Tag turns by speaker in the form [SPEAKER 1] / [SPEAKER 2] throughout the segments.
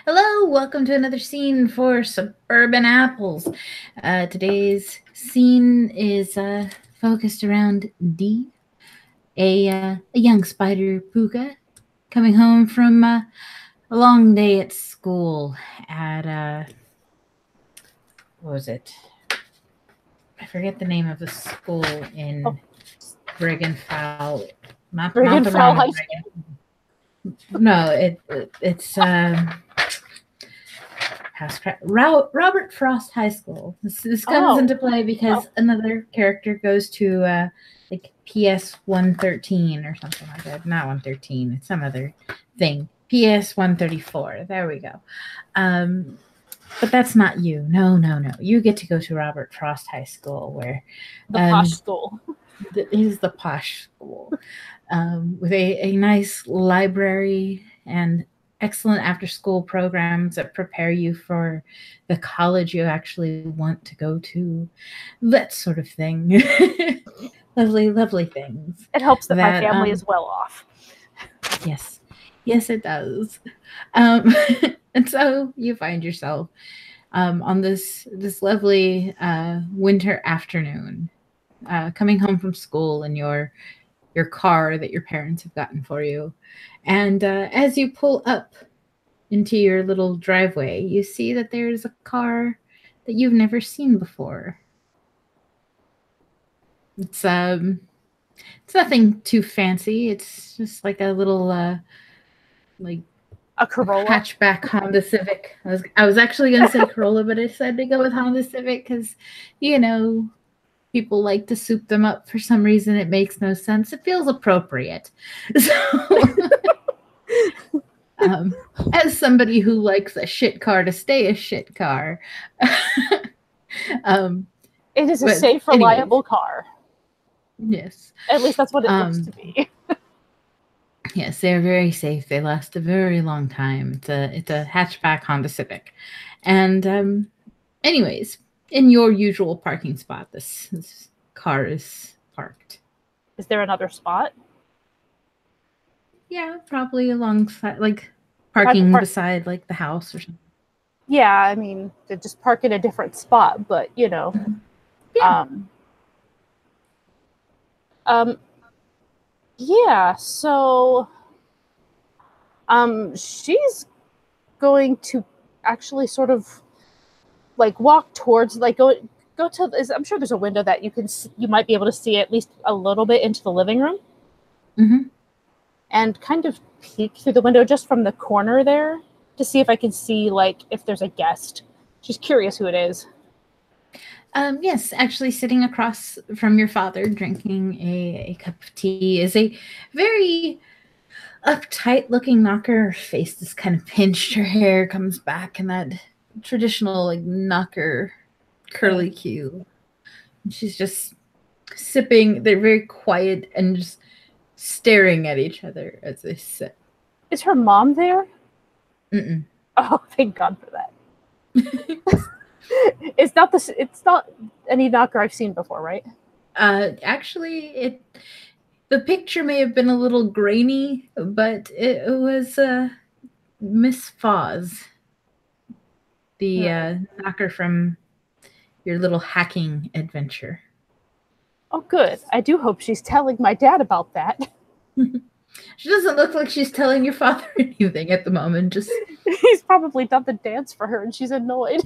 [SPEAKER 1] Hello, welcome to another scene for Suburban Apples. Today's scene is focused around Dee, a young spider puka coming home from a long day at school at, what was it? I forget the name of the school in Briggenfowl. Not the
[SPEAKER 2] Briggenfell High
[SPEAKER 1] Ronald
[SPEAKER 2] School?
[SPEAKER 1] Reagan. No, it's Robert Frost High School. This comes into play because another character goes to like PS 113 or something like that. Not 113, it's some other thing. PS 134. There we go. But that's not you. No. You get to go to Robert Frost High School, where
[SPEAKER 2] the posh school.
[SPEAKER 1] It is the posh school, with a nice library and excellent after school programs that prepare you for the college you actually want to go to, that sort of thing. lovely things.
[SPEAKER 2] It helps that my family is well off.
[SPEAKER 1] Yes, it does. And so you find yourself on this lovely winter afternoon, coming home from school in your car that your parents have gotten for you. And as you pull up into your little driveway, you see that there's a car that you've never seen before. It's nothing too fancy. It's just like a little like
[SPEAKER 2] a Corolla
[SPEAKER 1] hatchback Honda Civic. I was actually going to say Corolla, but I decided to go with Honda Civic because, people like to soup them up for some reason. It makes no sense. It feels appropriate. So, as somebody who likes a shit car to stay a shit car,
[SPEAKER 2] it is a safe, reliable car.
[SPEAKER 1] Yes.
[SPEAKER 2] At least that's what it looks to be.
[SPEAKER 1] Yes, they're very safe. They last a very long time. It's a hatchback Honda Civic. And anyways, in your usual parking spot, this car is parked.
[SPEAKER 2] Is there another spot?
[SPEAKER 1] Yeah, probably alongside, like parking beside like the house or something.
[SPEAKER 2] Yeah, I mean, to just park in a different spot, but yeah. Yeah, so she's going to actually sort of like walk towards, like go to, I'm sure there's a window that you might be able to see at least a little bit into the living room.
[SPEAKER 1] Mm-hmm.
[SPEAKER 2] And kind of peek through the window just from the corner there to see if I can see, like, if there's a guest. She's curious who it is.
[SPEAKER 1] Yes, actually sitting across from your father drinking a cup of tea is a very uptight looking knocker. Her face is kind of pinched. Her hair comes back in that traditional like knocker curly cue. And she's just sipping. They're very quiet and just staring at each other as they sit.
[SPEAKER 2] Is her mom there?
[SPEAKER 1] Mm-mm.
[SPEAKER 2] Oh, thank God for that. It's not any knocker I've seen before, right?
[SPEAKER 1] Actually, the picture may have been a little grainy, but it was Miss Foz, the knocker from your little hacking adventure.
[SPEAKER 2] Oh, good. I do hope she's telling my dad about that.
[SPEAKER 1] She doesn't look like she's telling your father anything at the moment. Just
[SPEAKER 2] he's probably done the dance for her and she's annoyed.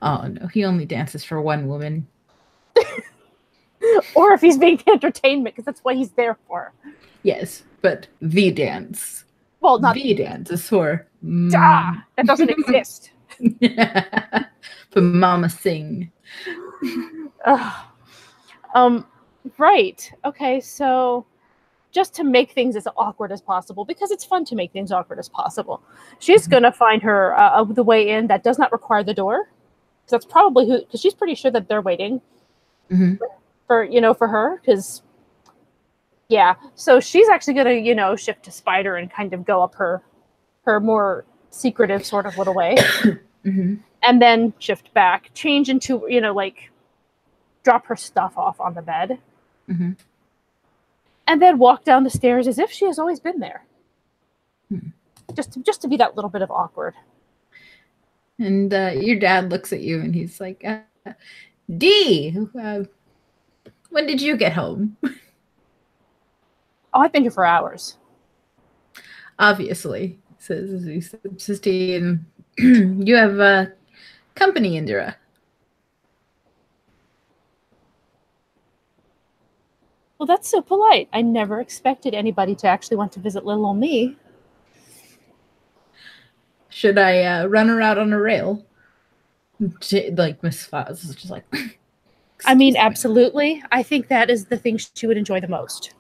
[SPEAKER 1] Oh no, he only dances for one woman.
[SPEAKER 2] Or if he's being entertainment, because that's what he's there for.
[SPEAKER 1] Yes, but the dance.
[SPEAKER 2] Well, not
[SPEAKER 1] the dance is for
[SPEAKER 2] that doesn't exist.
[SPEAKER 1] For Mama Sing.
[SPEAKER 2] Right. Okay, so just to make things as awkward as possible, because it's fun to make things awkward as possible, she's gonna find her the way in that does not require the door. So that's probably who, because she's pretty sure that they're waiting for her. Because yeah, so she's actually gonna shift to Spider and kind of go up her more secretive sort of little way, and then shift back, change into like drop her stuff off on the bed. And then walk down the stairs as if she has always been there. just to be that little bit of awkward.
[SPEAKER 1] And your dad looks at you and he's like, Dee, when did you get home?
[SPEAKER 2] Oh, I've been here for hours.
[SPEAKER 1] Obviously, says as he sips his tea, and you have company, Indira.
[SPEAKER 2] Well, that's so polite. I never expected anybody to actually want to visit little old me.
[SPEAKER 1] Should I run her out on a rail? Like Miss Foz is just like.
[SPEAKER 2] I mean, absolutely. I think that is the thing she would enjoy the most.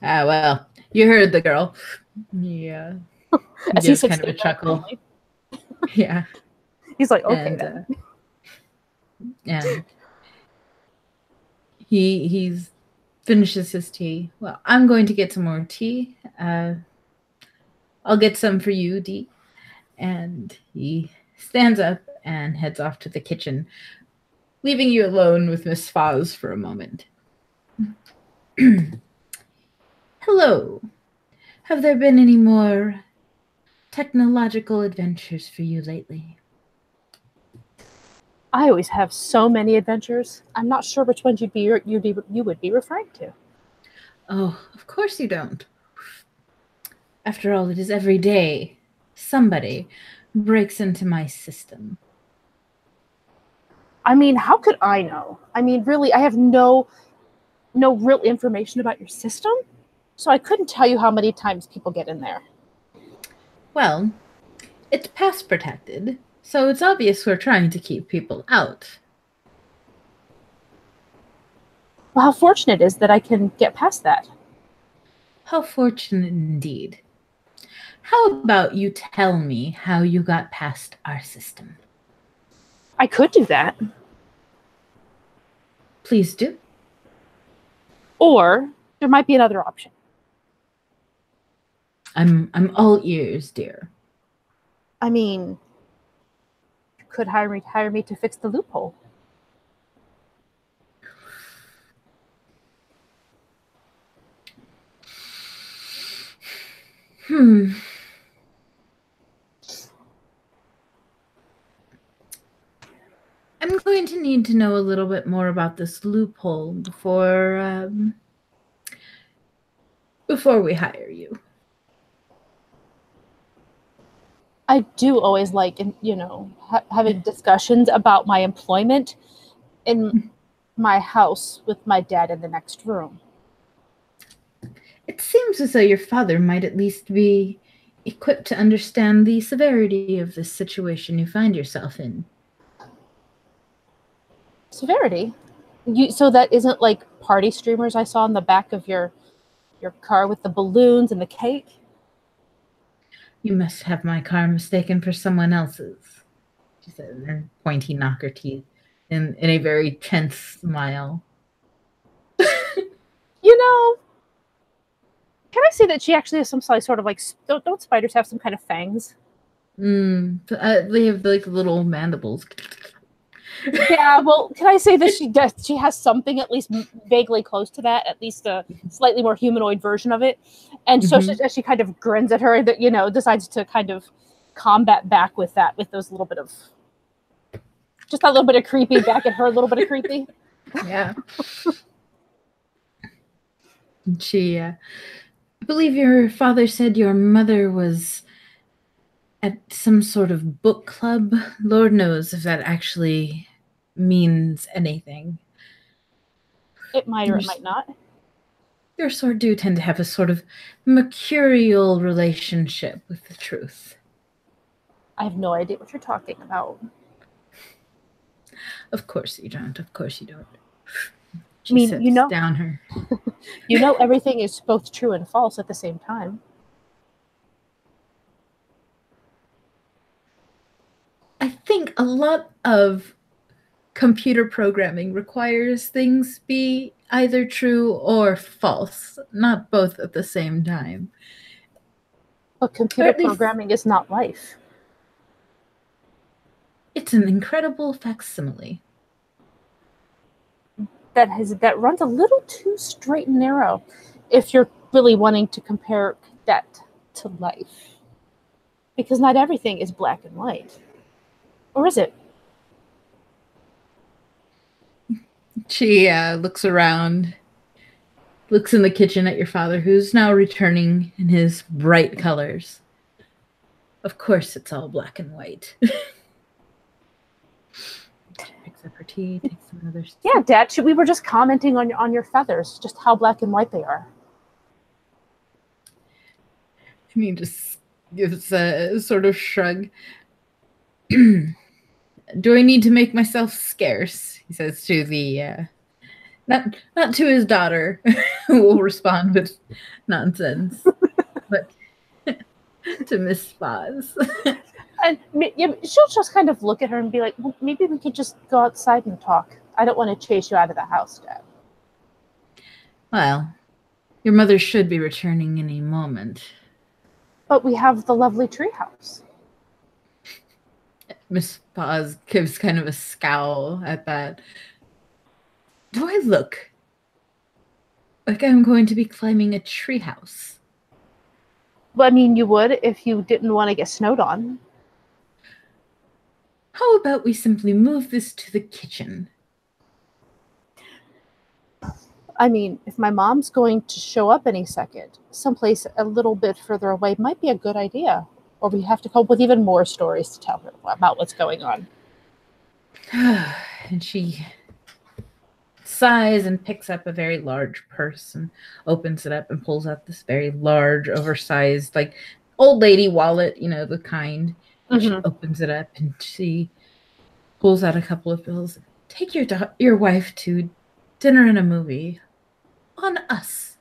[SPEAKER 1] Well, you heard the girl. Yeah.
[SPEAKER 2] As he sits
[SPEAKER 1] kind of a chuckle.
[SPEAKER 2] Calmly.
[SPEAKER 1] Yeah.
[SPEAKER 2] He's like, okay.
[SPEAKER 1] And he's finishes his tea. Well, I'm going to get some more tea. I'll get some for you, Dee. And he stands up and heads off to the kitchen, leaving you alone with Miss Foz for a moment. Hello. Have there been any more technological adventures for you lately?
[SPEAKER 2] I always have so many adventures. I'm not sure which ones you would be referring to.
[SPEAKER 1] Oh, of course you don't. After all, it is every day somebody breaks into my system.
[SPEAKER 2] I mean, how could I know? I mean, really, I have no real information about your system, so I couldn't tell you how many times people get in there.
[SPEAKER 1] Well, it's pass protected, so it's obvious we're trying to keep people out.
[SPEAKER 2] Well, how fortunate it is that I can get past that.
[SPEAKER 1] How fortunate indeed. How about you tell me how you got past our system?
[SPEAKER 2] I could do that.
[SPEAKER 1] Please do.
[SPEAKER 2] Or there might be another option.
[SPEAKER 1] I'm all ears, dear.
[SPEAKER 2] I mean, you could hire me to fix the loophole.
[SPEAKER 1] I'm going to need to know a little bit more about this loophole before we hire you.
[SPEAKER 2] I do always like, having discussions about my employment in my house with my dad in the next room.
[SPEAKER 1] It seems as though your father might at least be equipped to understand the severity of this situation you find yourself in.
[SPEAKER 2] Severity? So that isn't like party streamers I saw in the back of your car with the balloons and the cake?
[SPEAKER 1] You must have my car mistaken for someone else's, she said, and pointing knock her teeth in a very tense smile.
[SPEAKER 2] Can I say that she actually has some sort of like, don't spiders have some kind of fangs?
[SPEAKER 1] They have like little mandibles.
[SPEAKER 2] Yeah, well, can I say that she has something at least vaguely close to that, at least a slightly more humanoid version of it, and so she kind of grins at her, that decides to kind of combat back with those little bit of just that little bit of creepy back at her, a little bit of creepy.
[SPEAKER 1] Yeah. She, I believe your father said your mother was at some sort of book club. Lord knows if that actually means anything.
[SPEAKER 2] It might or it might not.
[SPEAKER 1] Your sort do tend to have a sort of mercurial relationship with the truth.
[SPEAKER 2] I have no idea what you're talking about.
[SPEAKER 1] Of course you don't. Of course you don't.
[SPEAKER 2] She
[SPEAKER 1] sits down her.
[SPEAKER 2] Everything is both true and false at the same time.
[SPEAKER 1] I think a lot of computer programming requires things be either true or false, not both at the same time.
[SPEAKER 2] But computer programming is not life.
[SPEAKER 1] It's an incredible facsimile.
[SPEAKER 2] That runs a little too straight and narrow if you're really wanting to compare that to life. Because not everything is black and white. Or is it?
[SPEAKER 1] She looks around, looks in the kitchen at your father, who's now returning in his bright colors. Of course, it's all black and white. She picks up her tea, takes another sip.
[SPEAKER 2] Yeah, Dad, we were just commenting on your feathers, just how black and white they are.
[SPEAKER 1] And he just gives a sort of shrug. Do I need to make myself scarce? He says to the not to his daughter, who will respond with nonsense, but to Miss Foz.
[SPEAKER 2] And she'll just kind of look at her and be like, well, maybe we could just go outside and talk. I don't want to chase you out of the house, Dad.
[SPEAKER 1] Well, your mother should be returning any moment.
[SPEAKER 2] But we have the lovely treehouse.
[SPEAKER 1] Miss Foz gives kind of a scowl at that. Do I look like I'm going to be climbing a treehouse?
[SPEAKER 2] Well, I mean, you would if you didn't want to get snowed on.
[SPEAKER 1] How about we simply move this to the kitchen?
[SPEAKER 2] I mean, if my mom's going to show up any second, someplace a little bit further away might be a good idea. Or we have to come up with even more stories to tell her about what's going on.
[SPEAKER 1] And she sighs and picks up a very large purse and opens it up and pulls out this very large, oversized, like old lady wallet, you know, the kind. She opens it up and she pulls out a couple of bills. Take your wife to dinner and a movie on us.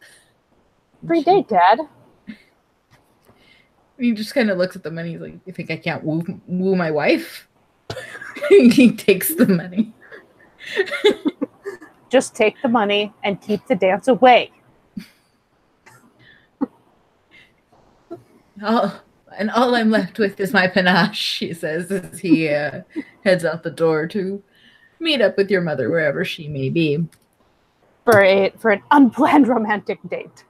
[SPEAKER 2] Free date, Dad.
[SPEAKER 1] He just kind of looks at the money. He's like, you think I can't woo my wife? He takes the money.
[SPEAKER 2] Just take the money and keep the dance away.
[SPEAKER 1] And all I'm left with is my panache, he says, as he heads out the door to meet up with your mother wherever she may be.
[SPEAKER 2] For an unplanned romantic date.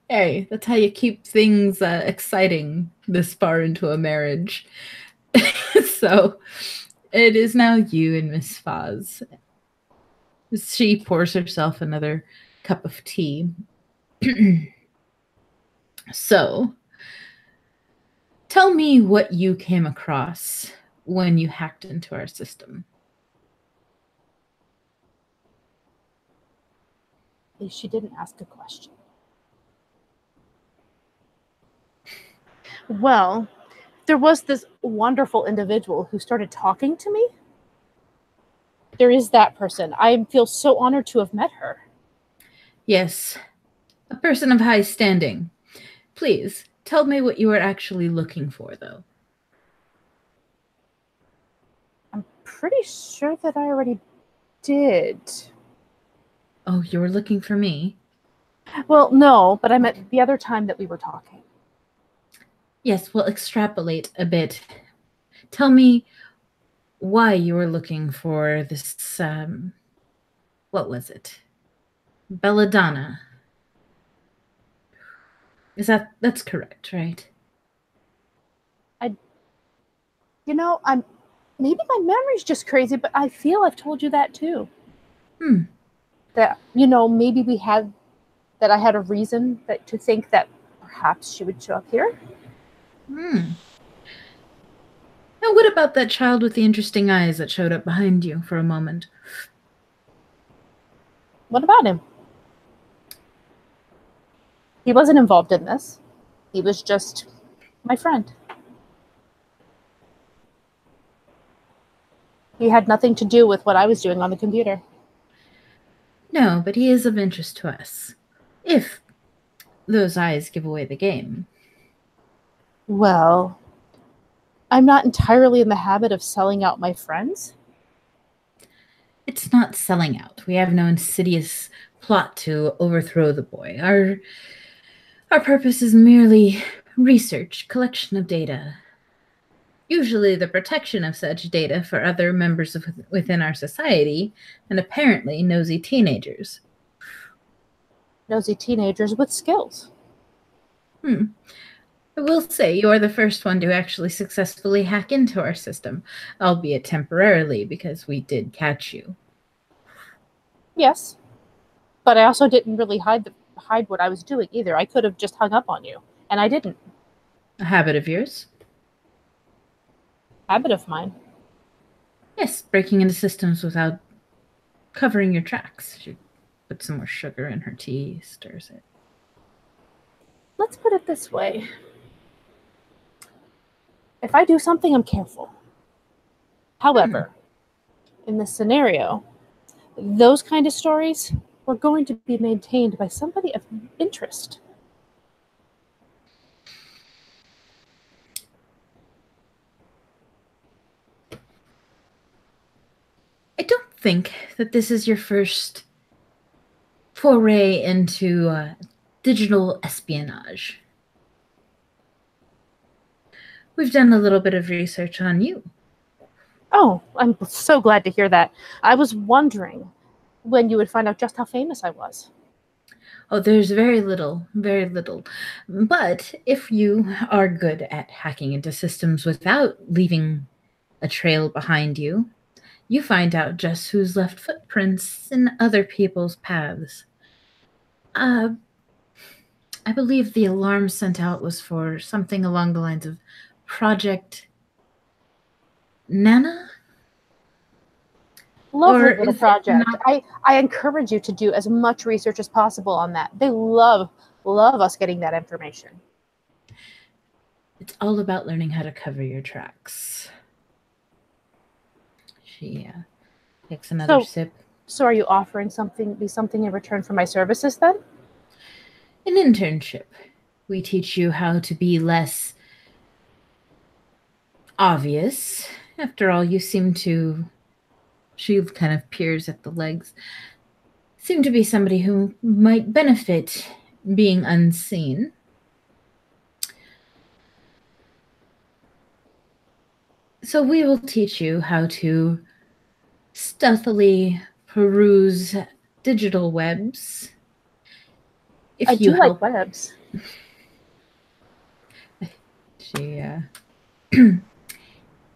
[SPEAKER 1] Hey, that's how you keep things exciting this far into a marriage. So it is now you and Miss Foz. She pours herself another cup of tea. So, tell me what you came across when you hacked into our system.
[SPEAKER 2] She didn't ask a question. Well, there was this wonderful individual who started talking to me. There is that person. I feel so honored to have met her.
[SPEAKER 1] Yes, a person of high standing. Please, tell me what you are actually looking for, though.
[SPEAKER 2] I'm pretty sure that I already did.
[SPEAKER 1] Oh, you were looking for me?
[SPEAKER 2] Well, no, but I meant the other time that we were talking.
[SPEAKER 1] Yes, we'll extrapolate a bit. Tell me why you were looking for this, what was it? Belladonna. That's correct, right?
[SPEAKER 2] Maybe my memory's just crazy, but I feel I've told you that too. That, maybe I had a reason to think that perhaps she would show up here.
[SPEAKER 1] Now, what about that child with the interesting eyes that showed up behind you for a moment?
[SPEAKER 2] What about him? He wasn't involved in this. He was just my friend. He had nothing to do with what I was doing on the computer.
[SPEAKER 1] No, but he is of interest to us. If those eyes give away the game.
[SPEAKER 2] Well, I'm not entirely in the habit of selling out my friends.
[SPEAKER 1] It's not selling out. We have no insidious plot to overthrow the boy. Our purpose is merely research, collection of data. Usually the protection of such data for other members within our society, and apparently nosy teenagers.
[SPEAKER 2] Nosy teenagers with skills.
[SPEAKER 1] I will say you are the first one to actually successfully hack into our system, albeit temporarily because we did catch you.
[SPEAKER 2] Yes, but I also didn't really hide what I was doing either. I could have just hung up on you, and I didn't.
[SPEAKER 1] A habit of yours?
[SPEAKER 2] Habit of mine.
[SPEAKER 1] Yes, breaking into systems without covering your tracks. She puts some more sugar in her tea, stirs it.
[SPEAKER 2] Let's put it this way. If I do something, I'm careful. However, in this scenario, those kind of stories were going to be maintained by somebody of interest.
[SPEAKER 1] I don't think that this is your first foray into digital espionage. We've done a little bit of research on you.
[SPEAKER 2] Oh, I'm so glad to hear that. I was wondering when you would find out just how famous I was.
[SPEAKER 1] Oh, there's very little, very little. But if you are good at hacking into systems without leaving a trail behind you, you find out just who's left footprints in other people's paths. Uh, I believe the alarm sent out was for something along the lines of Project Nana?
[SPEAKER 2] Lovely
[SPEAKER 1] Or
[SPEAKER 2] little
[SPEAKER 1] is it
[SPEAKER 2] project.
[SPEAKER 1] not?
[SPEAKER 2] I encourage you to do as much research as possible on that. They love us getting that information.
[SPEAKER 1] It's all about learning how to cover your tracks. She takes another sip.
[SPEAKER 2] So are you offering something in return for my services then?
[SPEAKER 1] An internship. We teach you how to be less obvious. After all, you seem to. She kind of peers at the legs. Seem to be somebody who might benefit being unseen. So we will teach you how to stealthily peruse digital webs.
[SPEAKER 2] If I do like webs.
[SPEAKER 1] She,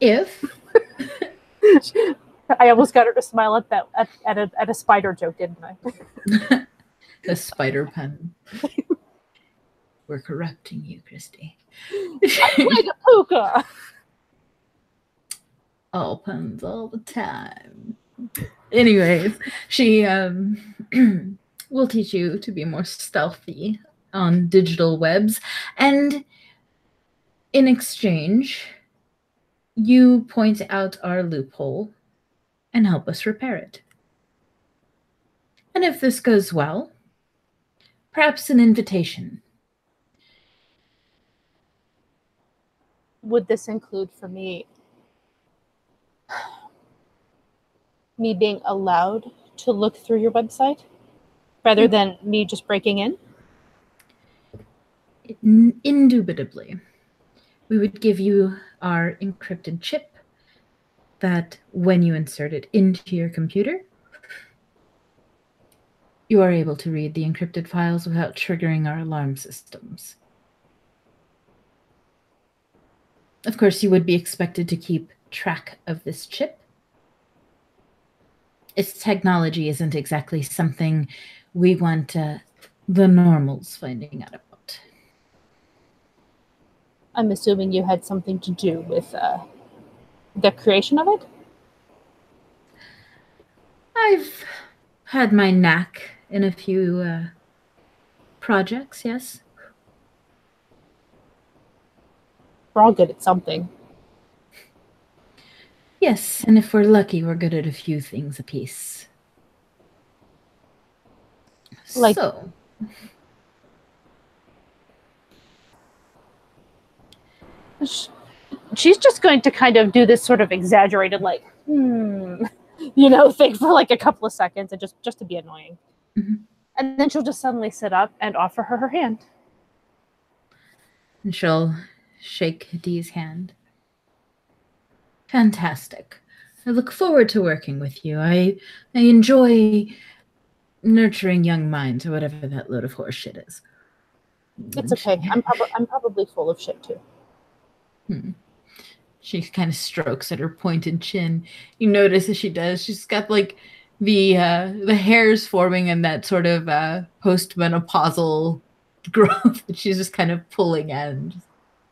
[SPEAKER 1] if
[SPEAKER 2] I almost got her to smile at that at a spider joke, didn't I?
[SPEAKER 1] The spider pun. We're corrupting you, Christy.
[SPEAKER 2] I played a puka.
[SPEAKER 1] All puns all the time. Anyways, she will teach you to be more stealthy on digital webs, and in exchange, you point out our loophole and help us repair it. And if this goes well, perhaps an invitation.
[SPEAKER 2] Would this include for me being allowed to look through your website rather than me just breaking in?
[SPEAKER 1] Indubitably. We would give you our encrypted chip that when you insert it into your computer, you are able to read the encrypted files without triggering our alarm systems. Of course, you would be expected to keep track of this chip. Its technology isn't exactly something we want the normals finding out about.
[SPEAKER 2] I'm assuming you had something to do with the creation of it?
[SPEAKER 1] I've had my knack in a few projects, yes.
[SPEAKER 2] We're all good at something.
[SPEAKER 1] Yes, and if we're lucky, we're good at a few things apiece.
[SPEAKER 2] Like,
[SPEAKER 1] so,
[SPEAKER 2] she's just going to kind of do this sort of exaggerated, like, thing for like a couple of seconds, and just to be annoying.
[SPEAKER 1] Mm-hmm.
[SPEAKER 2] And then she'll just suddenly sit up and offer her hand.
[SPEAKER 1] And she'll shake Dee's hand. Fantastic. I look forward to working with you. I enjoy nurturing young minds, or whatever that load of horse shit is.
[SPEAKER 2] It's okay. I'm probably full of shit too.
[SPEAKER 1] She kind of strokes at her pointed chin. You notice as she does, she's got like the hairs forming in that sort of postmenopausal growth that she's just kind of pulling in.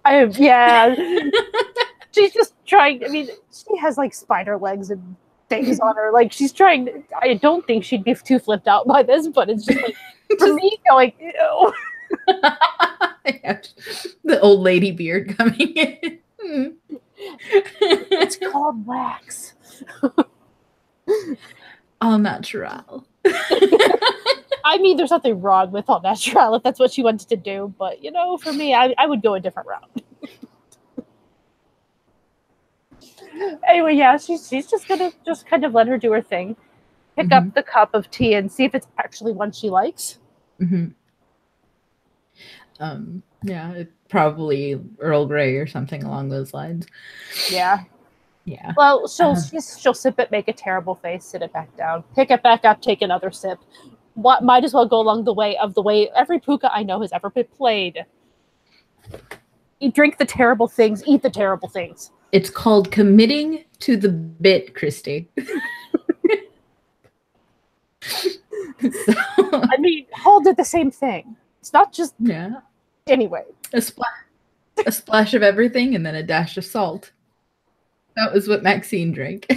[SPEAKER 2] Yeah. She's just trying. I mean, she has like spider legs and things on her. Like she's trying. I don't think she'd be too flipped out by this, but it's just like for me going, ew.
[SPEAKER 1] The old lady beard coming in.
[SPEAKER 2] It's called wax.
[SPEAKER 1] All natural.
[SPEAKER 2] I mean, there's nothing wrong with all natural if that's what she wanted to do, but you know, for me, I would go a different route. Anyway, yeah, she's just gonna just kind of let her do her thing, pick up the cup of tea and see if it's actually one she likes.
[SPEAKER 1] Yeah, it probably Earl Grey or something along those lines.
[SPEAKER 2] Yeah.
[SPEAKER 1] Yeah.
[SPEAKER 2] Well, she'll sip it, make a terrible face, sit it back down, pick it back up, take another sip. What might as well go along the way every puka I know has ever been played. You drink the terrible things, eat the terrible things.
[SPEAKER 1] It's called committing to the bit, Christy.
[SPEAKER 2] I mean, Hall did the same thing. It's not just Anyway,
[SPEAKER 1] a splash of everything and then a dash of salt. That was what Maxine drank.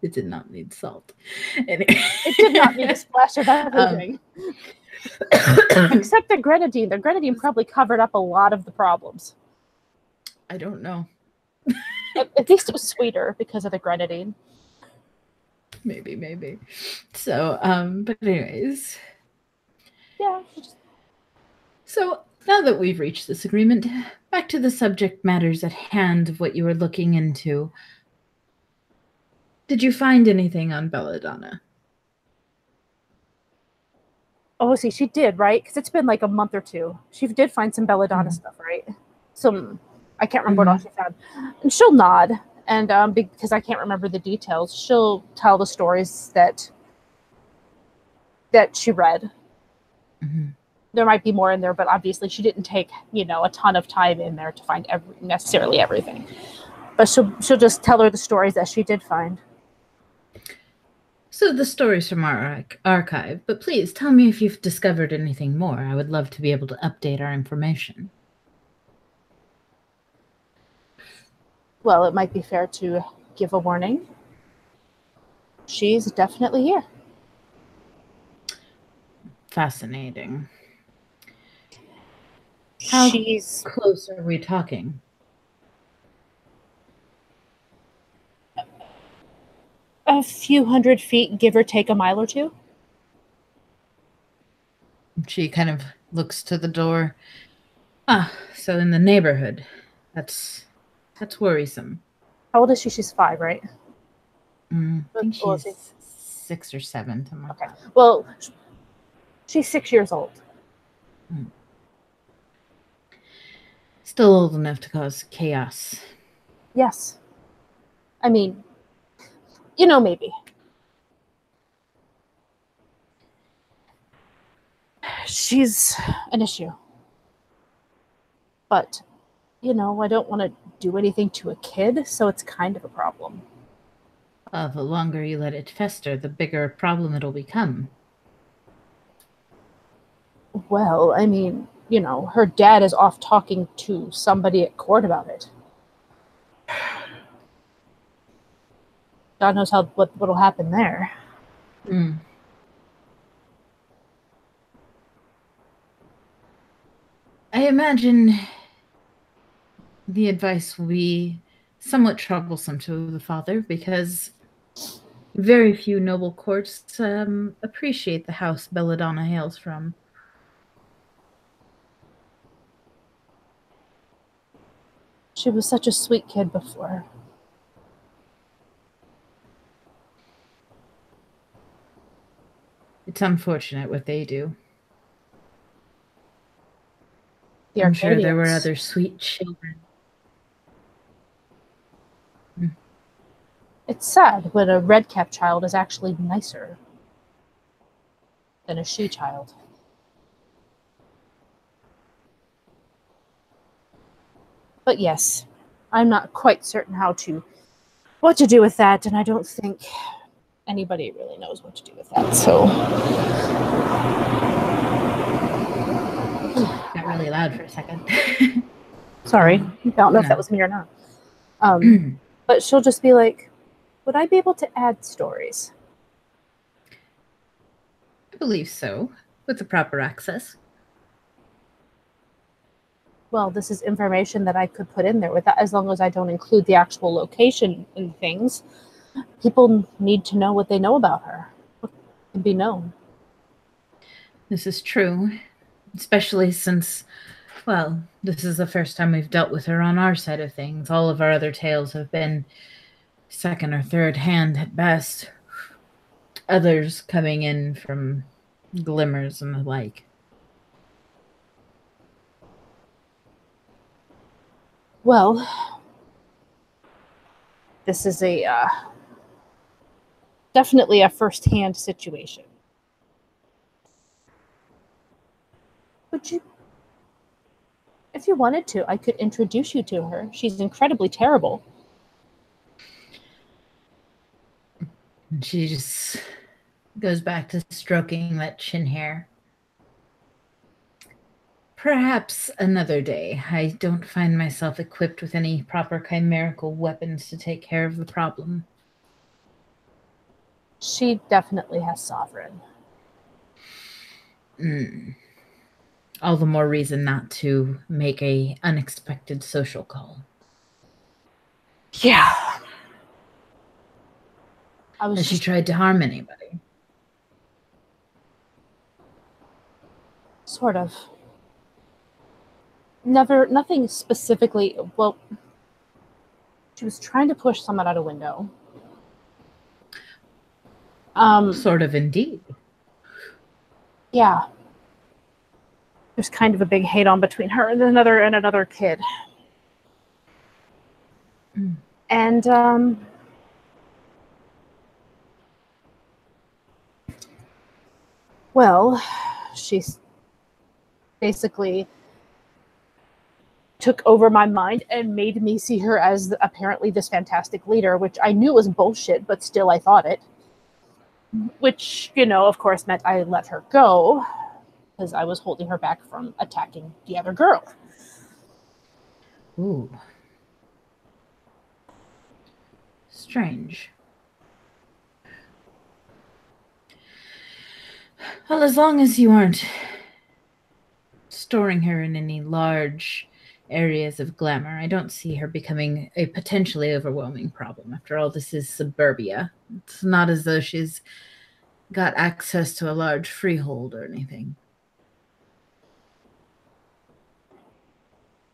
[SPEAKER 1] It did not need salt.
[SPEAKER 2] Anyway. It did not need a splash of everything. Except the grenadine. The grenadine probably covered up a lot of the problems.
[SPEAKER 1] I don't know.
[SPEAKER 2] At least it was sweeter because of the grenadine.
[SPEAKER 1] Maybe. So, but anyways.
[SPEAKER 2] Yeah.
[SPEAKER 1] So now that we've reached this agreement, back to the subject matters at hand of what you were looking into. Did you find anything on Belladonna?
[SPEAKER 2] Oh, see, she did, right? Because it's been like a month or two. She did find some Belladonna stuff, right? Some, I can't remember what all she found. And she'll nod, and because I can't remember the details, she'll tell the stories that she read. There might be more in there, but obviously she didn't take, a ton of time in there to find necessarily everything. But she'll just tell her the stories that she did find.
[SPEAKER 1] So the stories from our archive, but please tell me if you've discovered anything more. I would love to be able to update our information.
[SPEAKER 2] Well, it might be fair to give a warning. She's definitely here.
[SPEAKER 1] Fascinating. How close are we talking?
[SPEAKER 2] A few 100 feet, give or take a mile or two.
[SPEAKER 1] She kind of looks to the door. So in the neighborhood. That's worrisome.
[SPEAKER 2] How old is she? She's 5, right?
[SPEAKER 1] I think she's 6 or 7.
[SPEAKER 2] Okay. Well, she's 6 years old.
[SPEAKER 1] Still old enough to cause chaos.
[SPEAKER 2] Yes. I mean, maybe. She's an issue. But, I don't want to do anything to a kid, so it's kind of a problem.
[SPEAKER 1] Well, the longer you let it fester, the bigger a problem it'll become.
[SPEAKER 2] Well, I mean, her dad is off talking to somebody at court about it. God knows what'll happen there.
[SPEAKER 1] I imagine the advice will be somewhat troublesome to the father because very few noble courts appreciate the house Belladonna hails from.
[SPEAKER 2] She was such a sweet kid before.
[SPEAKER 1] It's unfortunate what they do.
[SPEAKER 2] I'm
[SPEAKER 1] sure there were other sweet children.
[SPEAKER 2] It's sad when a red-cap child is actually nicer than a she child. But yes, I'm not quite certain what to do with that, and I don't think anybody really knows what to do with that. So
[SPEAKER 1] Got really loud for a second.
[SPEAKER 2] sorry, I don't know if that was me or not. But she'll just be like, "Would I be able to add stories?"
[SPEAKER 1] I believe so, with the proper access.
[SPEAKER 2] Well, this is information that I could put in there with that, as long as I don't include the actual location and things. People need to know what they know about her. What can be known.
[SPEAKER 1] This is true, especially since, well, this is the first time we've dealt with her on our side of things. All of our other tales have been second or third hand at best. Others coming in from glimmers and the like.
[SPEAKER 2] Well, this is definitely a first-hand situation. Would you, if you wanted to, I could introduce you to her. She's incredibly terrible.
[SPEAKER 1] And she just goes back to stroking that chin hair. Perhaps another day. I don't find myself equipped with any proper chimerical weapons to take care of the problem.
[SPEAKER 2] She definitely has sovereign.
[SPEAKER 1] All the more reason not to make a unexpected social call.
[SPEAKER 2] Yeah.
[SPEAKER 1] Has she tried to harm anybody?
[SPEAKER 2] Sort of. Nothing specifically. Well, she was trying to push someone out a window.
[SPEAKER 1] Sort of, indeed.
[SPEAKER 2] Yeah. There's kind of a big hate on between her and another kid. And well, she's basically took over my mind and made me see her as apparently this fantastic leader, which I knew was bullshit, but still I thought it. Which, of course meant I let her go because I was holding her back from attacking the other girl.
[SPEAKER 1] Ooh. Strange. Well, as long as you aren't storing her in any large areas of glamour, I don't see her becoming a potentially overwhelming problem. After all, this is suburbia. It's not as though she's got access to a large freehold or anything.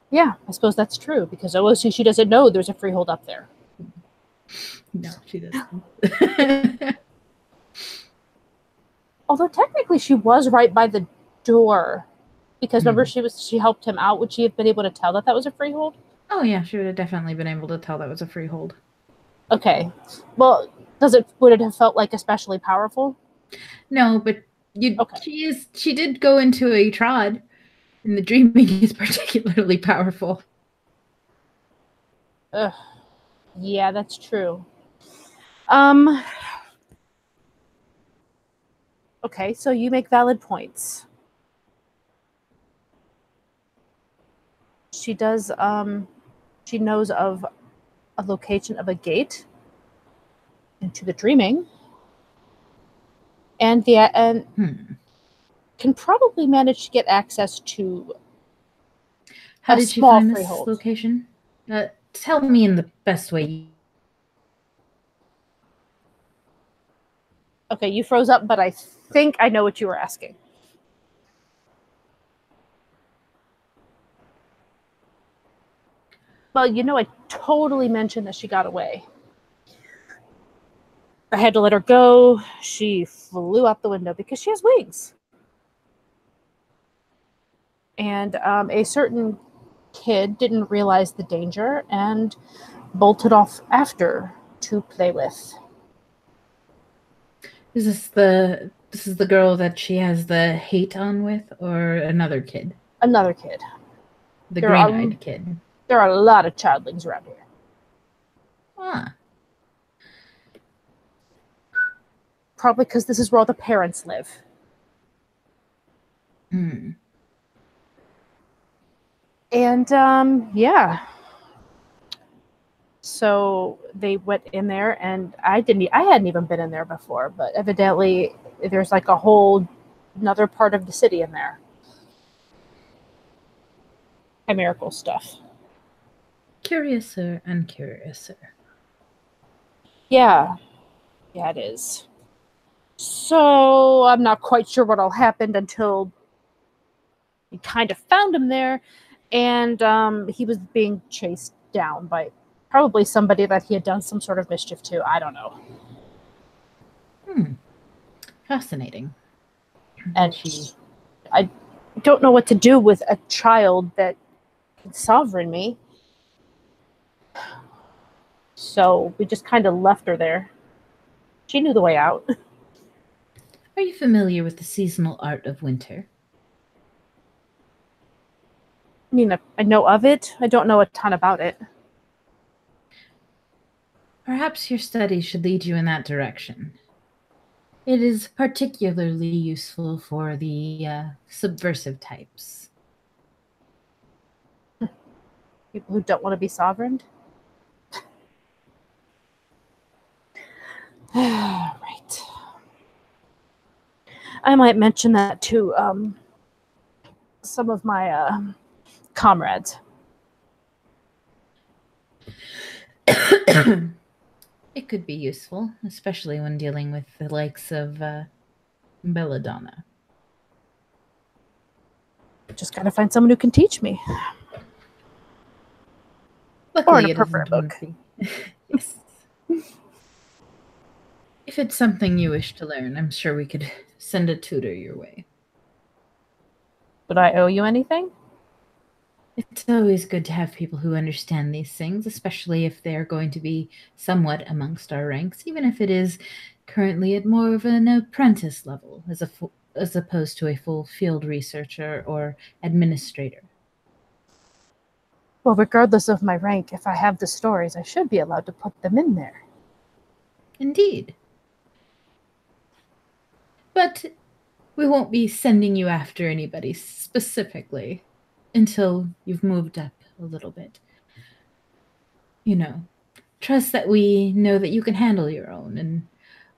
[SPEAKER 2] Yeah, I suppose that's true, because she doesn't know there's a freehold up there.
[SPEAKER 1] No, she doesn't.
[SPEAKER 2] Although technically she was right by the door, because remember she helped him out. Would she have been able to tell that was a freehold?
[SPEAKER 1] Oh yeah, she would have definitely been able to tell that was a freehold.
[SPEAKER 2] Okay, well, would it have felt like especially powerful?
[SPEAKER 1] No, but she did go into a trod, and the dreaming is particularly powerful.
[SPEAKER 2] Ugh. Yeah, that's true. Okay, so you make valid points. She does, she knows of a location of a gate into the dreaming. And can probably manage to get access to
[SPEAKER 1] How did you find this location? Tell me in the best way.
[SPEAKER 2] Okay, you froze up, but I think I know what you were asking. Well, I totally mentioned that she got away. I had to let her go. She flew out the window because she has wings. And a certain kid didn't realize the danger and bolted off after to play with.
[SPEAKER 1] Is this the girl that she has the hate on with, or another kid?
[SPEAKER 2] Another kid.
[SPEAKER 1] The green-eyed kid.
[SPEAKER 2] There are a lot of childlings around here.
[SPEAKER 1] Ah.
[SPEAKER 2] Probably because this is where all the parents live.
[SPEAKER 1] Hmm.
[SPEAKER 2] And yeah. So they went in there, and I hadn't even been in there before, but evidently there's like a whole another part of the city in there. Chimerical stuff.
[SPEAKER 1] Curiouser and curiouser.
[SPEAKER 2] Yeah. Yeah, it is. So I'm not quite sure what all happened until we kind of found him there, and he was being chased down by probably somebody that he had done some sort of mischief to. I don't know.
[SPEAKER 1] Hmm. Fascinating.
[SPEAKER 2] And
[SPEAKER 1] She.
[SPEAKER 2] I don't know what to do with a child that can sovereign me. So we just kind of left her there. She knew the way out.
[SPEAKER 1] Are you familiar with the seasonal art of winter?
[SPEAKER 2] I mean, I know of it. I don't know a ton about it.
[SPEAKER 1] Perhaps your studies should lead you in that direction. It is particularly useful for the subversive types.
[SPEAKER 2] People who don't want to be sovereign. Right. I might mention that to some of my comrades.
[SPEAKER 1] It could be useful, especially when dealing with the likes of Belladonna.
[SPEAKER 2] Just gotta find someone who can teach me. Or an
[SPEAKER 1] Luckily,
[SPEAKER 2] appropriate book.
[SPEAKER 1] wouldn't be. Yes. If it's something you wish to learn, I'm sure we could send a tutor your way.
[SPEAKER 2] Would I owe you anything?
[SPEAKER 1] It's always good to have people who understand these things, especially if they're going to be somewhat amongst our ranks, even if it is currently at more of an apprentice level, as opposed to a full field researcher or administrator.
[SPEAKER 2] Well, regardless of my rank, if I have the stories, I should be allowed to put them in there.
[SPEAKER 1] Indeed. But we won't be sending you after anybody specifically until you've moved up a little bit. You know, trust that we know that you can handle your own and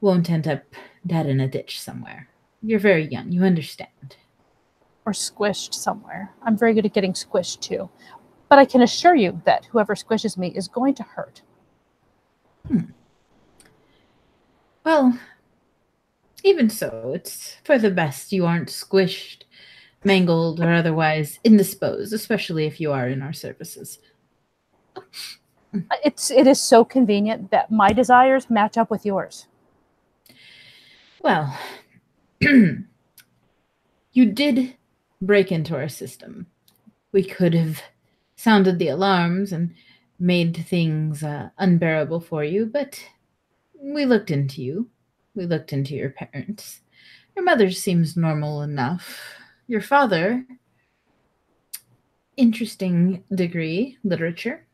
[SPEAKER 1] won't end up dead in a ditch somewhere. You're very young, you understand.
[SPEAKER 2] Or squished somewhere. I'm very good at getting squished too. But I can assure you that whoever squishes me is going to hurt.
[SPEAKER 1] Well, even so, it's for the best you aren't squished, mangled, or otherwise indisposed, especially if you are in our services.
[SPEAKER 2] It is so convenient that my desires match up with yours.
[SPEAKER 1] Well, you did break into our system. We could have sounded the alarms and made things unbearable for you, but we looked into you. We looked into your parents. Your mother seems normal enough. Your father, interesting degree, literature.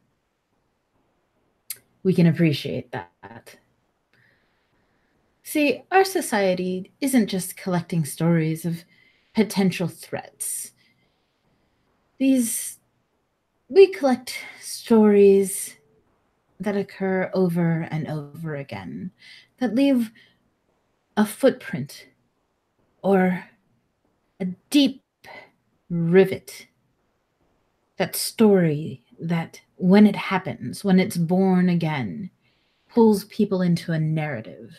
[SPEAKER 1] We can appreciate that. See, our society isn't just collecting stories of potential threats. We collect stories that occur over and over again, that leave a footprint or a deep rivet. That story that, when it happens, when it's born again, pulls people into a narrative.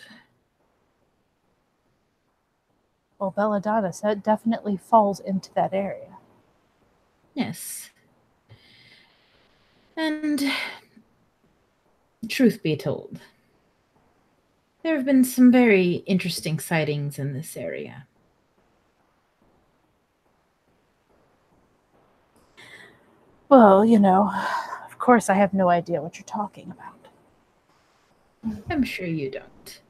[SPEAKER 2] Well, Belladonna said definitely falls into that area.
[SPEAKER 1] Yes. And truth be told, there have been some very interesting sightings in this area.
[SPEAKER 2] Well, of course I have no idea what you're talking about.
[SPEAKER 1] I'm sure you don't.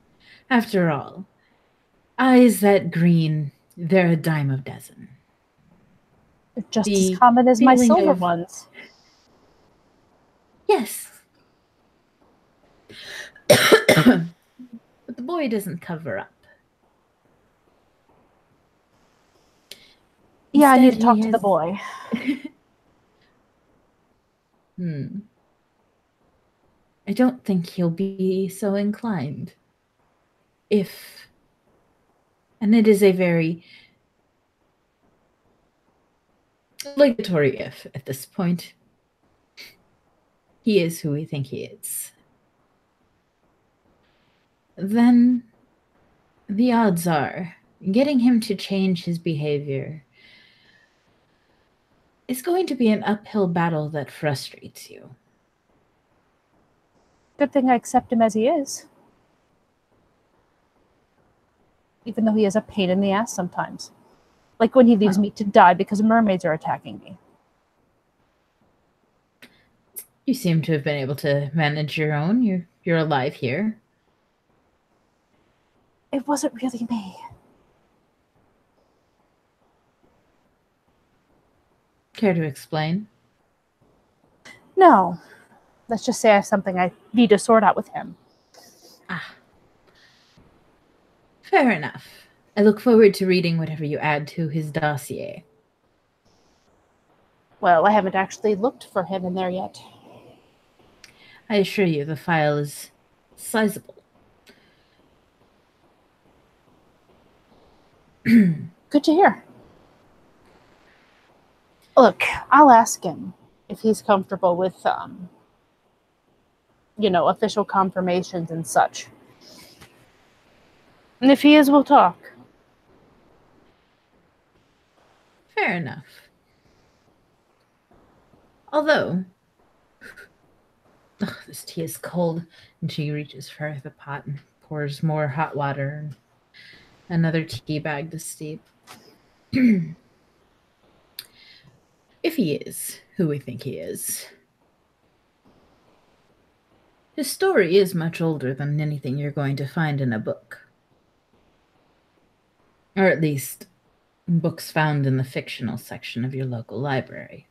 [SPEAKER 1] After all, eyes that green, they're a dime a dozen.
[SPEAKER 2] They're just as
[SPEAKER 1] The
[SPEAKER 2] common as my
[SPEAKER 1] feeling
[SPEAKER 2] silver
[SPEAKER 1] of
[SPEAKER 2] ones.
[SPEAKER 1] Yes. But the boy doesn't cover up.
[SPEAKER 2] Yeah, I need
[SPEAKER 1] Instead,
[SPEAKER 2] to talk
[SPEAKER 1] he
[SPEAKER 2] to the
[SPEAKER 1] has.
[SPEAKER 2] boy.
[SPEAKER 1] I don't think he'll be so inclined. If. And it is a very obligatory if at this point. He is who we think he is. Then the odds are getting him to change his behavior is going to be an uphill battle that frustrates you.
[SPEAKER 2] Good thing I accept him as he is. Even though he is a pain in the ass sometimes. Like when he leaves me to die because mermaids are attacking me.
[SPEAKER 1] You seem to have been able to manage your own. You're alive here.
[SPEAKER 2] It wasn't really me.
[SPEAKER 1] Care to explain?
[SPEAKER 2] No. Let's just say I have something I need to sort out with him.
[SPEAKER 1] Ah. Fair enough. I look forward to reading whatever you add to his dossier.
[SPEAKER 2] Well, I haven't actually looked for him in there yet.
[SPEAKER 1] I assure you the file is sizable.
[SPEAKER 2] Good to hear. Look, I'll ask him if he's comfortable with, official confirmations and such. And if he is, we'll talk.
[SPEAKER 1] Fair enough. Although, this tea is cold, and she reaches for the pot and pours more hot water and another tea bag to steep. If he is who we think he is, his story is much older than anything you're going to find in a book. Or at least, books found in the fictional section of your local library.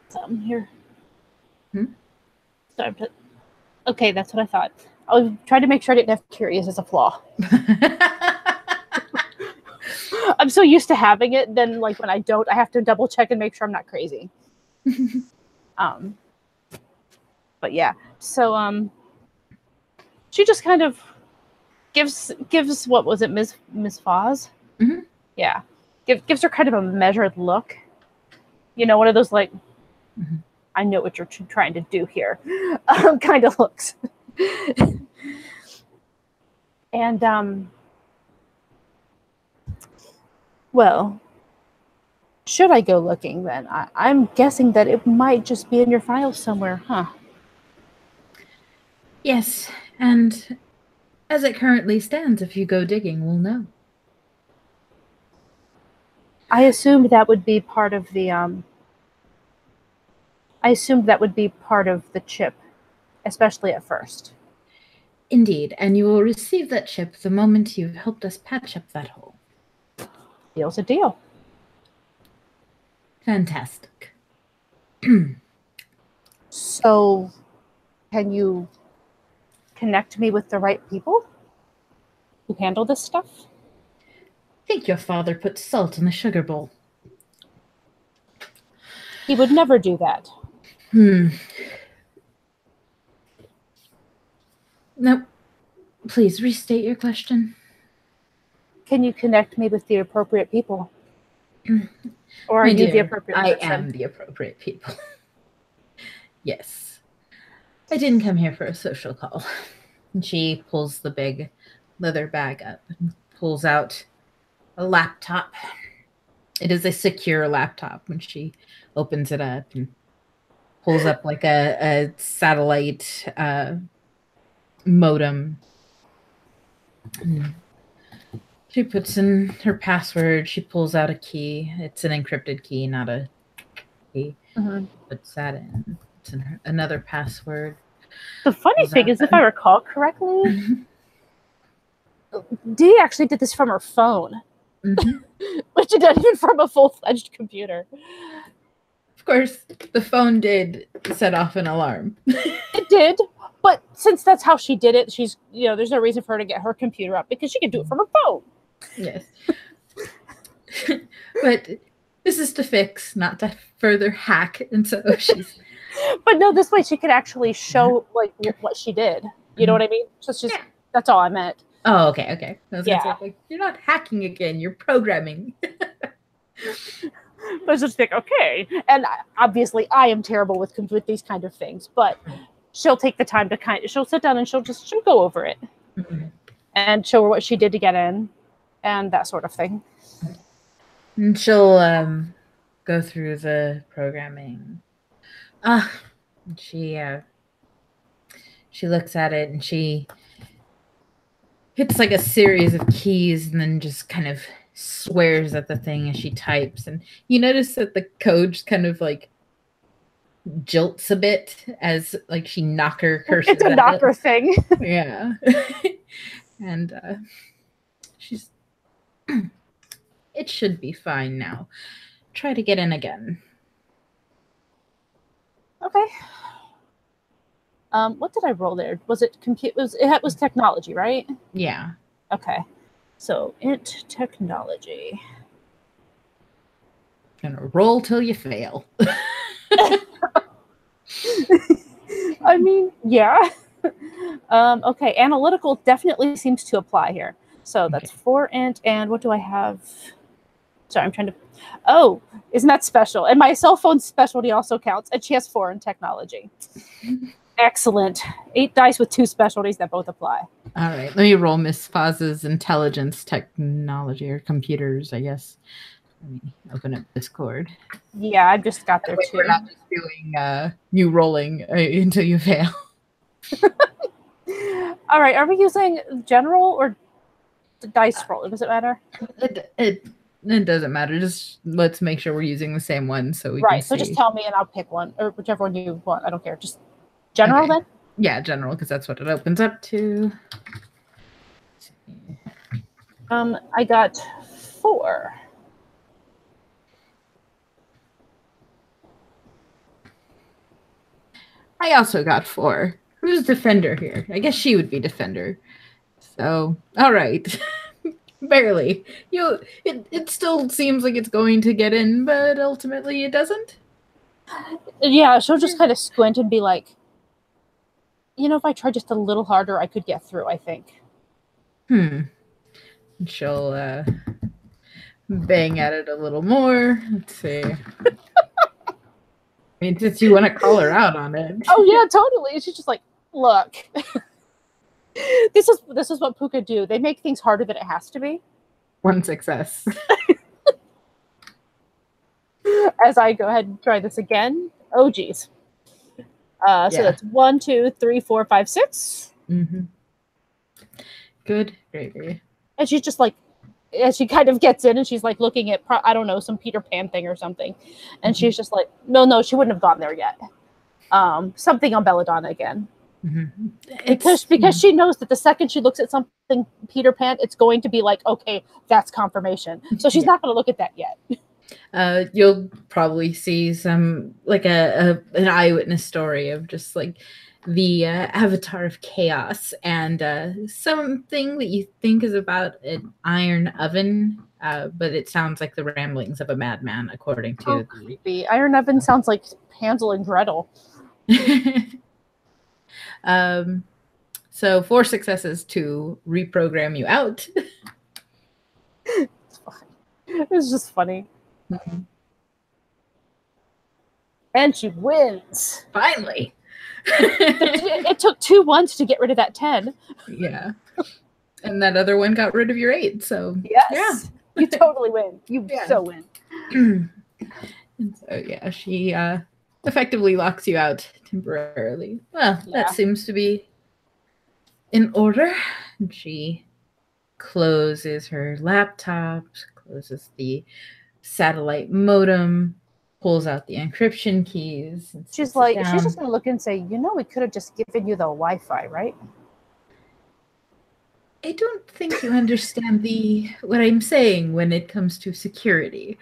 [SPEAKER 2] Something here.
[SPEAKER 1] Hmm?
[SPEAKER 2] Okay, that's what I thought. I tried to make sure I didn't have curious as a flaw. I'm so used to having it, then like when I don't, I have to double check and make sure I'm not crazy. But yeah, so she just kind of gives what was it, Miss Foz?
[SPEAKER 1] Mm-hmm.
[SPEAKER 2] Yeah, gives her kind of a measured look. You know, one of those like,
[SPEAKER 1] Mm-hmm.
[SPEAKER 2] I know what you're trying to do here, kind of looks. And well, should I go looking then? I'm guessing that it might just be in your files somewhere, huh?
[SPEAKER 1] Yes, and as it currently stands, if you go digging, we'll know.
[SPEAKER 2] I assumed that would be part of the I assumed that would be part of the chip, especially at first.
[SPEAKER 1] Indeed, and you will receive that chip the moment you've helped us patch up that hole.
[SPEAKER 2] Deal's a deal.
[SPEAKER 1] Fantastic.
[SPEAKER 2] So, can you connect me with the right people who handle this stuff?
[SPEAKER 1] I think your father put salt in the sugar bowl.
[SPEAKER 2] He would never do that.
[SPEAKER 1] Nope. Please restate your question.
[SPEAKER 2] Can you connect me with the appropriate people? Or are
[SPEAKER 1] My
[SPEAKER 2] you
[SPEAKER 1] dear,
[SPEAKER 2] the appropriate
[SPEAKER 1] I
[SPEAKER 2] person?
[SPEAKER 1] am the appropriate people. Yes. I didn't come here for a social call. And she pulls the big leather bag up and pulls out a laptop. It is a secure laptop when she opens it up and pulls up like a satellite modem. And she puts in her password. She pulls out a key. It's an encrypted key, not a key.
[SPEAKER 2] Mm-hmm.
[SPEAKER 1] Puts that in. It's in another password.
[SPEAKER 2] The funny thing is, if I recall correctly, Dee actually did this from her phone,
[SPEAKER 1] mm-hmm.
[SPEAKER 2] which did that even from a full-fledged computer.
[SPEAKER 1] Of course, the phone did set off an alarm.
[SPEAKER 2] It did, but since that's how she did it, she's, there's no reason for her to get her computer up because she can do it from her phone.
[SPEAKER 1] Yes. But this is to fix, not to further hack. And so she's...
[SPEAKER 2] But no, this way she could actually show like what she did. You know what I mean? So it's just, that's all I meant.
[SPEAKER 1] Oh, okay. I was gonna say, like, you're not hacking again, you're programming.
[SPEAKER 2] I was just like, okay. And obviously I am terrible with these kind of things, but she'll take the time to she'll sit down and she'll go over it. Mm-hmm. And show her what she did to get in and that sort of thing.
[SPEAKER 1] And she'll go through the programming. She looks at it and she hits like a series of keys and then just kind of swears at the thing as she types. And you notice that the code just kind of like jolts a bit as like she knocker curses.
[SPEAKER 2] It's a knocker thing.
[SPEAKER 1] Yeah. And she's... It should be fine now. Try to get in again.
[SPEAKER 2] Okay. What did I roll there? Was it compute? It was technology, right?
[SPEAKER 1] Yeah.
[SPEAKER 2] Okay. So int technology.
[SPEAKER 1] Gonna roll till you fail.
[SPEAKER 2] I mean, yeah. Okay. Analytical definitely seems to apply here. So that's 4 int, and what do I have? Sorry, I'm trying to... Oh, isn't that special? And my cell phone specialty also counts, and she has 4 in technology. Excellent. 8 dice with 2 specialties that both apply.
[SPEAKER 1] All right, let me roll Miss Faz's intelligence technology, or computers, I guess. Let me open up Discord.
[SPEAKER 2] Yeah, I've just got there too.
[SPEAKER 1] We're not just doing you rolling until you fail.
[SPEAKER 2] All right, are we using general or dice roll? Does it matter?
[SPEAKER 1] It doesn't matter. Just let's make sure we're using the same one so we can see.
[SPEAKER 2] So just tell me and I'll pick one, or whichever one you want. I don't care. Just general then?
[SPEAKER 1] Yeah, general, because that's what it opens up to.
[SPEAKER 2] I got 4.
[SPEAKER 1] I also got 4. Who's defender here? I guess she would be defender. So, all right. Barely. It still seems like it's going to get in, but ultimately it doesn't.
[SPEAKER 2] Yeah, she'll just kind of squint and be like, if I tried just a little harder, I could get through, I think.
[SPEAKER 1] She'll bang at it a little more. Let's see. I mean, since you want to call her out on it.
[SPEAKER 2] Oh yeah, totally. She's just like, look. This is what Puka do. They make things harder than it has to be.
[SPEAKER 1] 1 success.
[SPEAKER 2] As I go ahead and try this again. Oh geez. So that's 1, 2, 3, 4, 5, 6.
[SPEAKER 1] Mm-hmm. Good gravy.
[SPEAKER 2] And she's just like, as she kind of gets in and she's like looking at, I don't know, some Peter Pan thing or something. And she's just like, no, she wouldn't have gone there yet. Something on Belladonna again.
[SPEAKER 1] Mm-hmm.
[SPEAKER 2] Because she knows that the second she looks at something Peter Pan, it's going to be like, okay, that's confirmation. So she's not going to look at that yet.
[SPEAKER 1] You'll probably see some like an eyewitness story of just like the avatar of chaos and something that you think is about an iron oven, but it sounds like the ramblings of a madman, according to
[SPEAKER 2] the iron oven. Sounds like Hansel and Gretel.
[SPEAKER 1] So 4 successes to reprogram you out.
[SPEAKER 2] It's fine. It's just funny. Mm-hmm. And she wins.
[SPEAKER 1] Finally.
[SPEAKER 2] It took 2 ones to get rid of that 10.
[SPEAKER 1] Yeah. And that other one got rid of your 8. So
[SPEAKER 2] yes. Yeah. You totally win. You so win.
[SPEAKER 1] And so she effectively locks you out temporarily. Well, that seems to be in order. And she closes her laptop, closes the satellite modem, pulls out the encryption keys.
[SPEAKER 2] She's like, she's just going to look and say, we could have just given you the Wi-Fi, right?
[SPEAKER 1] I don't think you understand what I'm saying when it comes to security.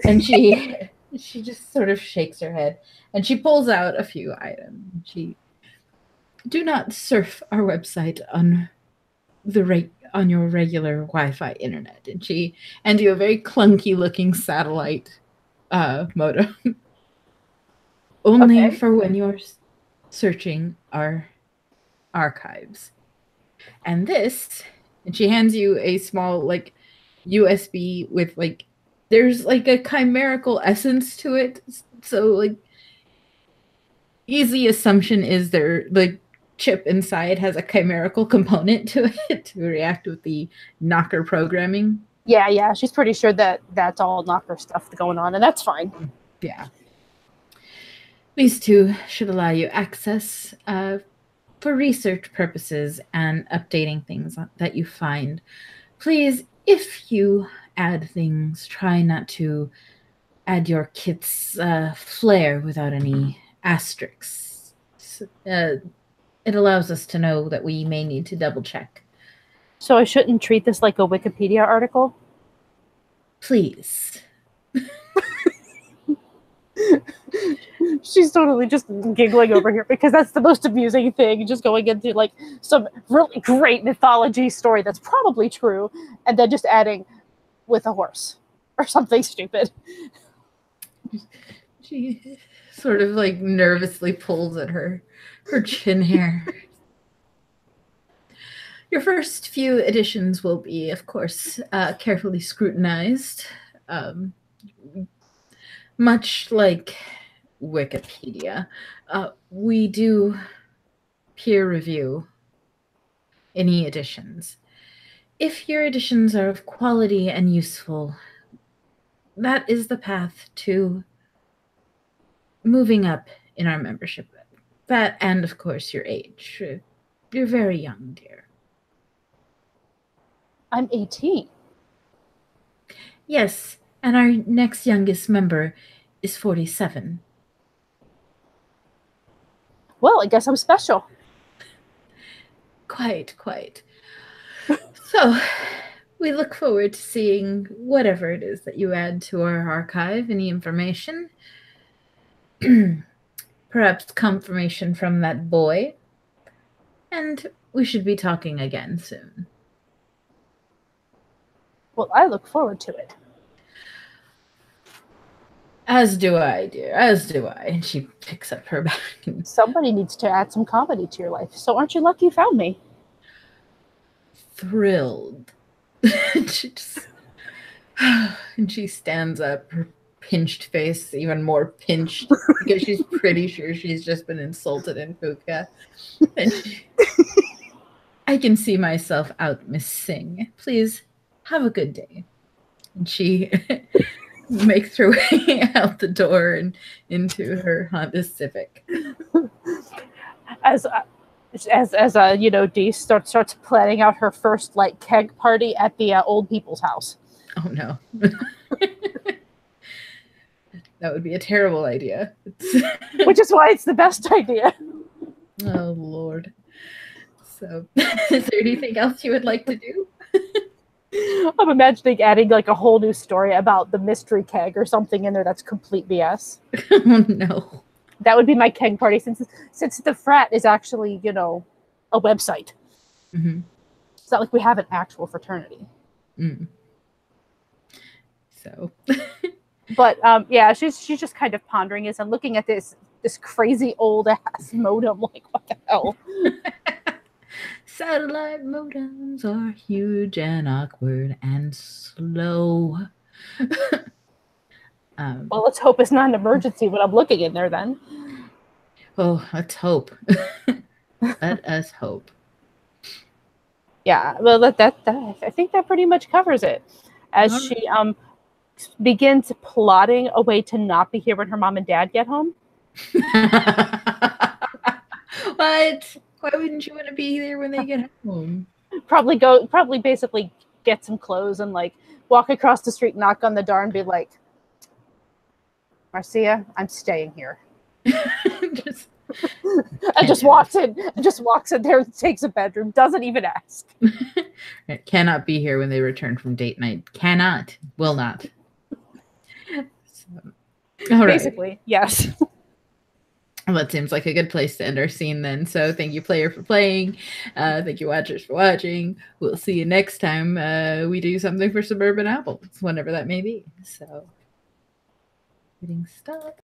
[SPEAKER 1] And she just sort of shakes her head and she pulls out a few items. She do not surf our website on your regular Wi-Fi internet. And she hands you a very clunky looking satellite modem. Only
[SPEAKER 2] Okay.
[SPEAKER 1] for when you're searching our archives. And this, and she hands you a small like USB with like there's like a chimerical essence to it. So like easy assumption is there the chip inside has a chimerical component to it to react with the knocker programming.
[SPEAKER 2] Yeah, yeah. She's pretty sure that that's all knocker stuff going on, and that's fine.
[SPEAKER 1] Yeah. These two should allow you access for research purposes and updating things that you find. Please, if you add things, try not to add your kit's flair without any asterisks. It allows us to know that we may need to double check.
[SPEAKER 2] So I shouldn't treat this like a Wikipedia article?
[SPEAKER 1] Please.
[SPEAKER 2] She's totally just giggling over here because that's the most amusing thing, just going into like some really great mythology story that's probably true, and then just adding with a horse or something stupid.
[SPEAKER 1] She sort of like nervously pulls at her chin hair. Your first few editions will be, of course, carefully scrutinized, um, much like Wikipedia. We do peer review any editions. If your editions are of quality and useful, that is the path to moving up in our membership. That and, of course, your age. You're very young, dear.
[SPEAKER 2] I'm 18.
[SPEAKER 1] Yes, and our next youngest member is 47.
[SPEAKER 2] Well, I guess I'm special.
[SPEAKER 1] Quite, quite. So, we look forward to seeing whatever it is that you add to our archive, any information. Perhaps confirmation from that boy. And we should be talking again soon.
[SPEAKER 2] Well, I look forward to it.
[SPEAKER 1] As do I, dear, as do I. And she picks up her bag. And
[SPEAKER 2] Somebody needs to add some comedy to your life. So aren't you lucky you found me?
[SPEAKER 1] thrilled. she just, and she stands up, her pinched face even more pinched because she's pretty sure she's just been insulted in hookah. And I can see myself out, Miss Singh. Please have a good day. And she makes her way out the door and into her Honda Civic.
[SPEAKER 2] As Dee starts planning out her first like keg party at the old people's house.
[SPEAKER 1] Oh no. That would be a terrible idea.
[SPEAKER 2] Which is why it's the best idea.
[SPEAKER 1] Oh Lord. So, is there anything else you would like to do?
[SPEAKER 2] I'm imagining adding like a whole new story about the mystery keg or something in there that's complete BS.
[SPEAKER 1] Oh no.
[SPEAKER 2] That would be my keg party since the frat is actually, a website.
[SPEAKER 1] Mm-hmm.
[SPEAKER 2] It's not like we have an actual fraternity.
[SPEAKER 1] Mm. So,
[SPEAKER 2] but yeah, she's just kind of pondering this and looking at this crazy old ass modem. Like, what the hell?
[SPEAKER 1] satellite modems are huge and awkward and slow.
[SPEAKER 2] Well, let's hope it's not an emergency when I'm looking in there then.
[SPEAKER 1] Oh, let's hope. Let us hope.
[SPEAKER 2] Yeah, well, that I think that pretty much covers it. As she begins plotting a way to not be here when her mom and dad get home.
[SPEAKER 1] What? Why wouldn't you want to be there when they get home?
[SPEAKER 2] Probably basically get some clothes and like walk across the street, knock on the door, and be like, Marcia, I'm staying here.
[SPEAKER 1] Just
[SPEAKER 2] And just walks in, there, takes a bedroom, doesn't even ask.
[SPEAKER 1] It cannot be here when they return from date night. Cannot. Will not. So, all
[SPEAKER 2] Basically,
[SPEAKER 1] right.
[SPEAKER 2] yes.
[SPEAKER 1] Well, that seems like a good place to end our scene then. So thank you, player, for playing. Thank you, watchers, for watching. We'll see you next time we do something for Suburban Apples, whenever that may be. So, hitting stop.